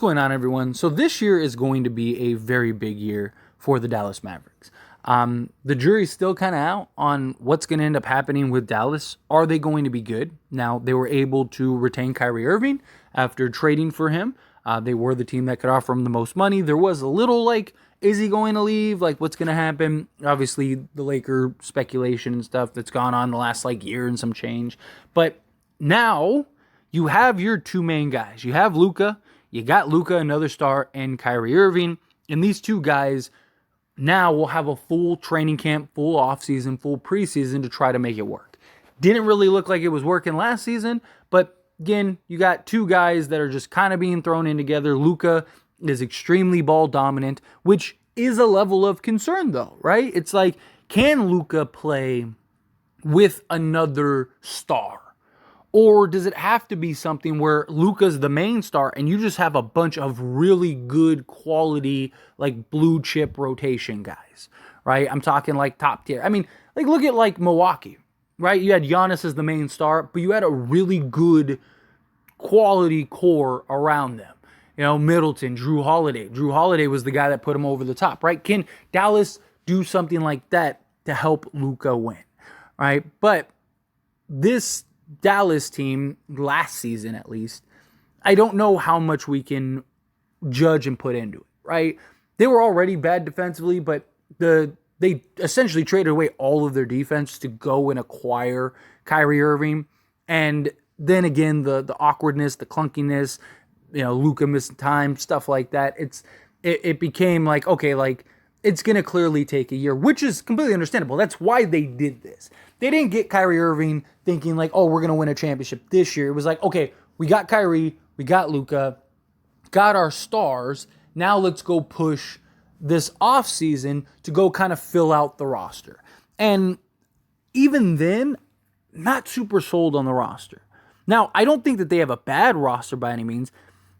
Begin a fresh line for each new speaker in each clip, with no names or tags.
going on, everyone? So this year is going to be a very big year for the Dallas Mavericks. The jury's still kind of out on what's going to end up happening with Dallas. Are they going to be good? Now, they were able to retain Kyrie Irving after trading for him. They were the team that could offer him the most money. There was a little like, is he going to leave? Like, what's going to happen? Obviously, the Laker speculation and stuff that's gone on the last like year and some change. But now you have your two main guys. You have Luka. You got Luka, another star, and Kyrie Irving. And these two guys now will have a full training camp, full offseason, full preseason to try to make it work. Didn't really look like it was working last season, but again, you got two guys that are just kind of being thrown in together. Luka is extremely ball dominant, which is a level of concern though, right? It's like, can Luka play with another star? Or does it have to be something where Luka's the main star and you just have a bunch of really good quality, like blue chip rotation guys, right? I'm talking like top tier. I mean, like look at like Milwaukee, right? You had Giannis as the main star, but you had a really good quality core around them. You know, Middleton, Drew Holiday. Drew Holiday was the guy that put him over the top, right? Can Dallas do something like that to help Luka win, right? But this Dallas team, last season at least, I don't know how much we can judge and put into it, right? They were already bad defensively, but they essentially traded away all of their defense to go and acquire Kyrie Irving. And then again, the awkwardness, the clunkiness, you know, Luka missing time, stuff like that. It became like, okay, like it's going to clearly take a year, which is completely understandable. That's why they did this. They didn't get Kyrie Irving thinking like, oh, we're going to win a championship this year. It was like, okay, we got Kyrie, we got Luka, got our stars. Now let's go push this offseason to go kind of fill out the roster. And even then, not super sold on the roster. Now, I don't think that they have a bad roster by any means,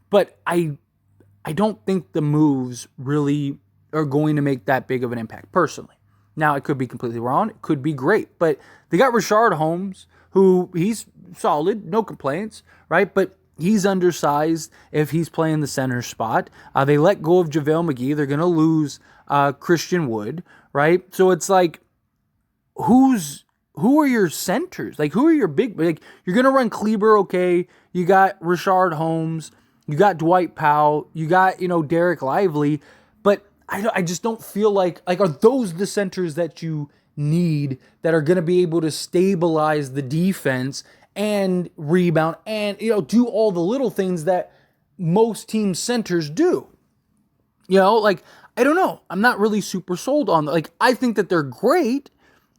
but I don't think the moves really are going to make that big of an impact personally. Now, it could be completely wrong. It could be great. But they got Rashard Holmes, who he's solid, no complaints, right? But he's undersized if he's playing the center spot. They let go of JaVale McGee. They're going to lose Christian Wood, right? So it's like, who are your centers? Like, who are your big... Like, you're going to run Kleber, okay. You got Rashard Holmes. You got Dwight Powell. You got, Derek Lively. But I just don't feel like are those the centers that you need that are going to be able to stabilize the defense and rebound and, do all the little things that most team centers do? I don't know. I'm not really super sold on that. Like, I think that they're great,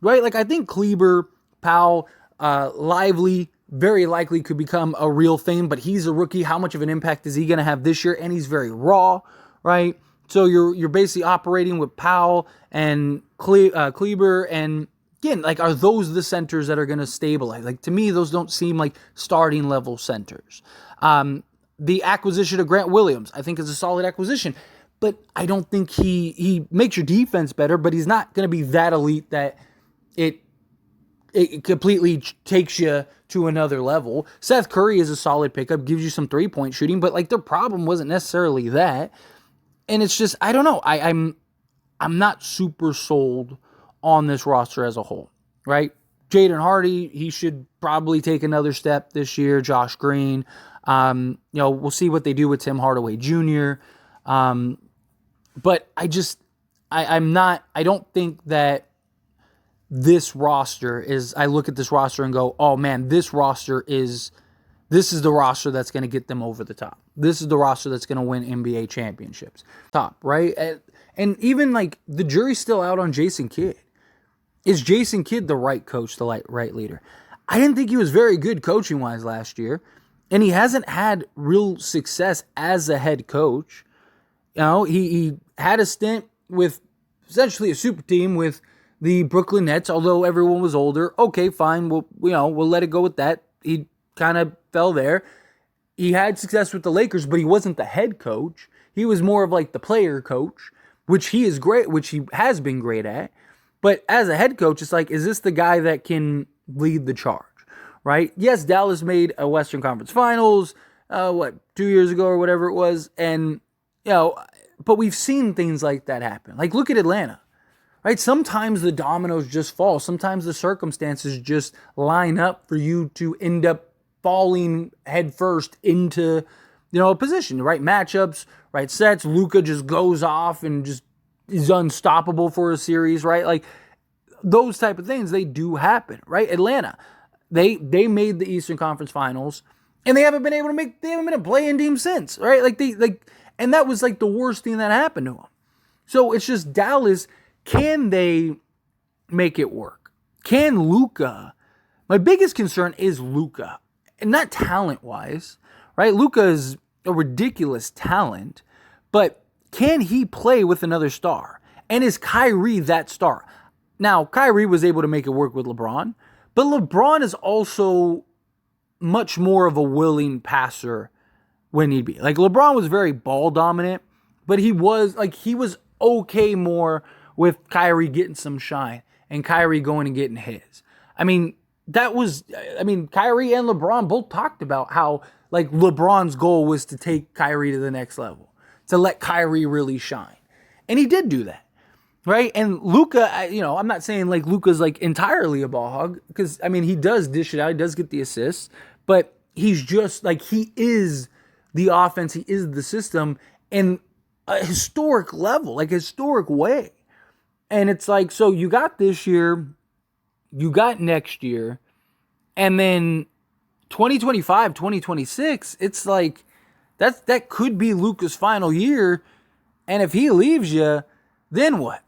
right? Like, I think Kleber, Powell, Lively very likely could become a real thing, but he's a rookie. How much of an impact is he going to have this year? And he's very raw, right? So you're basically operating with Powell and Kleber, and again, like, are those the centers that are going to stabilize? Like, to me, those don't seem like starting level centers. The acquisition of Grant Williams, I think, is a solid acquisition, but I don't think he makes your defense better, but he's not going to be that elite that it completely takes you to another level. Seth Curry is a solid pickup, gives you some 3-point shooting, but like their problem wasn't necessarily that. And it's just, I don't know. I'm not super sold on this roster as a whole, right? Jaden Hardy, he should probably take another step this year. Josh Green, we'll see what they do with Tim Hardaway Jr. But I don't think that this roster is, I look at this roster and go, oh man, this is the roster that's going to get them over the top. This is the roster that's going to win NBA championships. Top, right? And even like the jury's still out on Jason Kidd. Is Jason Kidd the right coach, the right leader? I didn't think he was very good coaching-wise last year, and he hasn't had real success as a head coach. He had a stint with essentially a super team with the Brooklyn Nets, although everyone was older. Okay, fine. We'll let it go with that. He kind of fell there. He had success with the Lakers, but he wasn't the head coach. He was more of like the player coach, which he has been great at. But as a head coach, it's like, is this the guy that can lead the charge, right? Yes, Dallas made a Western Conference Finals. 2 years ago or whatever it was. And, but we've seen things like that happen. Like, look at Atlanta, right? Sometimes the dominoes just fall. Sometimes the circumstances just line up for you to end up falling headfirst into, a position, right? Matchups, right? Sets. Luka just goes off and just is unstoppable for a series, right? Like, those type of things, they do happen, right? Atlanta, they made the Eastern Conference Finals, and they haven't been a play-in team since, right? And that was like the worst thing that happened to them. So it's just Dallas, can they make it work? Can Luka? My biggest concern is Luka, and not talent-wise, right? Luka is a ridiculous talent, but can he play with another star? And is Kyrie that star? Now, Kyrie was able to make it work with LeBron, but LeBron is also much more of a willing passer when need be. Like, LeBron was very ball dominant, but he was okay more with Kyrie getting some shine and Kyrie going and getting his. Kyrie and LeBron both talked about how, like, LeBron's goal was to take Kyrie to the next level, to let Kyrie really shine. And he did do that, right? And Luka, I'm not saying like Luka's like entirely a ball hog, because, he does dish it out, he does get the assists, but he's just like, he is the offense, he is the system in a historic level, like a historic way. And it's like, so you got this year, you got next year, and then 2025, 2026, it's like, that could be Luka's final year. And if he leaves you, then what?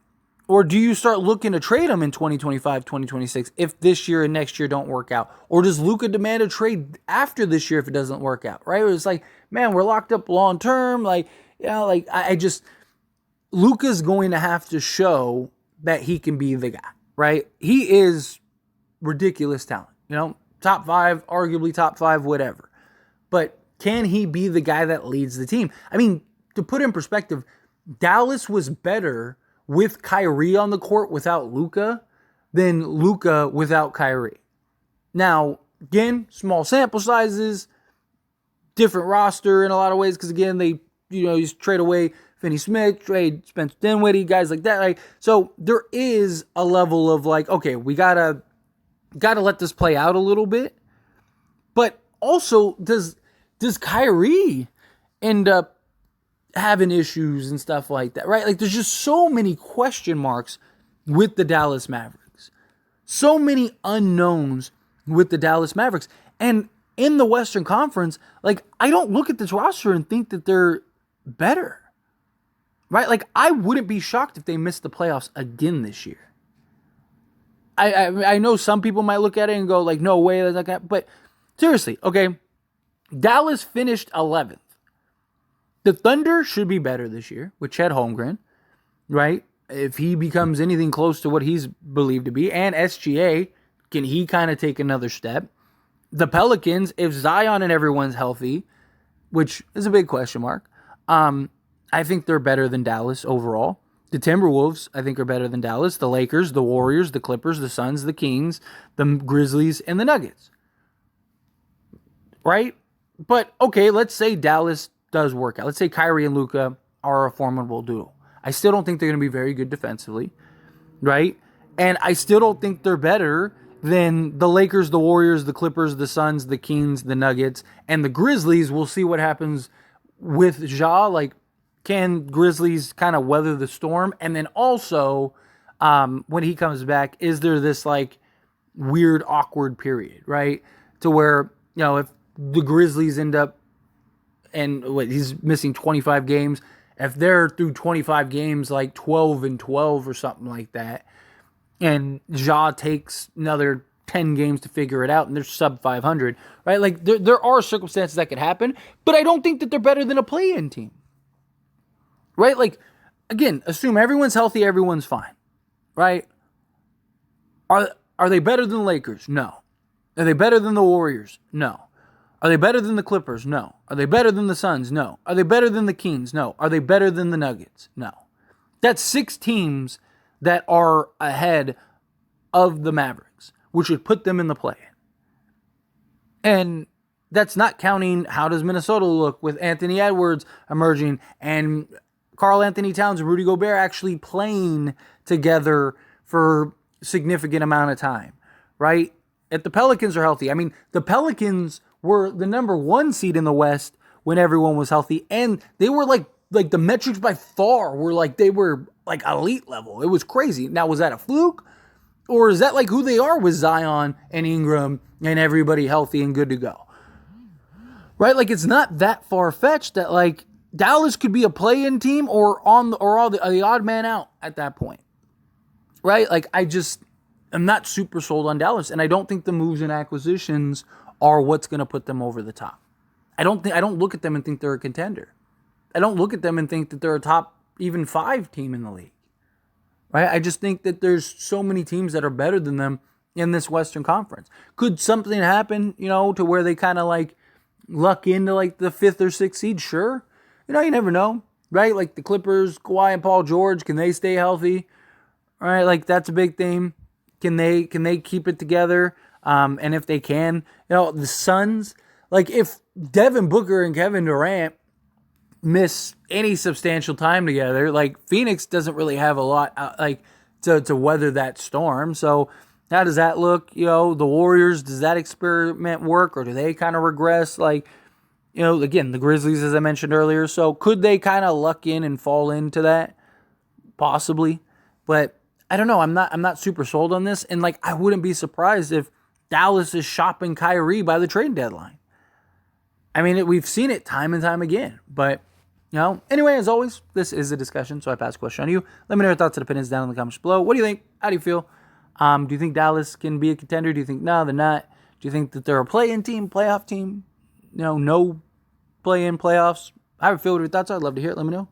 Or do you start looking to trade him in 2025, 2026 if this year and next year don't work out? Or does Luka demand a trade after this year if it doesn't work out, right? It's like, man, we're locked up long term. Luka's going to have to show that he can be the guy, right? He is ridiculous talent, top 5, arguably top 5, whatever. But can he be the guy that leads the team? To put in perspective, Dallas was better with Kyrie on the court without Luka than Luka without Kyrie. Now, again, small sample sizes, different roster in a lot of ways, because again, they, you trade away Finney Smith, trade Spencer Dinwiddie, guys like that. Right? So there is a level of like, okay, we gotta let this play out a little bit. But also, does Kyrie end up having issues and stuff like that, right? Like, there's just so many question marks with the Dallas Mavericks. So many unknowns with the Dallas Mavericks. And in the Western Conference, like, I don't look at this roster and think that they're better, right? Like, I wouldn't be shocked if they missed the playoffs again this year. I know some people might look at it and go, like, no way, like that. But seriously, okay, Dallas finished 11th. The Thunder should be better this year with Chet Holmgren, right? If he becomes anything close to what he's believed to be. And SGA, can he kind of take another step? The Pelicans, if Zion and everyone's healthy, which is a big question mark, I think they're better than Dallas overall. The Timberwolves, I think, are better than Dallas. The Lakers, the Warriors, the Clippers, the Suns, the Kings, the Grizzlies, and the Nuggets. Right? But, okay, let's say Dallas does work out. Let's say Kyrie and Luka are a formidable duo. I still don't think they're going to be very good defensively, right? And I still don't think they're better than the Lakers, the Warriors, the Clippers, the Suns, the Kings, the Nuggets, and the Grizzlies. We'll see what happens with Ja. Like, can Grizzlies kind of weather the storm? And then also, when he comes back, is there this like weird, awkward period, right? To where, if the Grizzlies end up and he's missing 25 games. If they're through 25 games, like 12-12 or something like that, and Ja takes another 10 games to figure it out, and they're sub 500, right? Like, there are circumstances that could happen, but I don't think that they're better than a play-in team, right? Like, again, assume everyone's healthy, everyone's fine, right? Are they better than the Lakers? No. Are they better than the Warriors? No. Are they better than the Clippers? No. Are they better than the Suns? No. Are they better than the Kings? No. Are they better than the Nuggets? No. That's 6 teams that are ahead of the Mavericks, which would put them in the play. And that's not counting how does Minnesota look with Anthony Edwards emerging and Karl Anthony Towns and Rudy Gobert actually playing together for a significant amount of time, right? If the Pelicans are healthy, I mean, the Pelicans were the number 1 seed in the West when everyone was healthy, and they were like the metrics by far were like they were like elite level. It was crazy. Now, was that a fluke? Or is that like who they are with Zion and Ingram and everybody healthy and good to go? Right? Like, it's not that far-fetched that, like, Dallas could be a play-in team or the odd man out at that point. Right? Like, I'm not super sold on Dallas, and I don't think the moves and acquisitions are what's going to put them over the top. I don't look at them and think they're a contender. I don't look at them and think that they're a top even 5 team in the league. Right? I just think that there's so many teams that are better than them in this Western Conference. Could something happen, to where they kind of like luck into like the 5th or 6th seed? Sure. You never know, right? Like the Clippers, Kawhi and Paul George, can they stay healthy? All right, like that's a big thing. Can they keep it together? And if they can, the Suns, like if Devin Booker and Kevin Durant miss any substantial time together, like Phoenix doesn't really have a lot to weather that storm. So how does that look? The Warriors, does that experiment work, or do they kind of regress? Like, again, the Grizzlies, as I mentioned earlier. So could they kind of luck in and fall into that? Possibly. But I don't know. I'm not super sold on this. And like, I wouldn't be surprised if Dallas is shopping Kyrie by the trade deadline. I mean, we've seen it time and time again. But, anyway, as always, this is a discussion, so I pass the question on to you. Let me know your thoughts and opinions down in the comments below. What do you think? How do you feel? Do you think Dallas can be a contender? Do you think, no, they're not? Do you think that they're a play-in team, playoff team? No play-in, playoffs? How do you feel? What are your thoughts? I'd love to hear it. Let me know.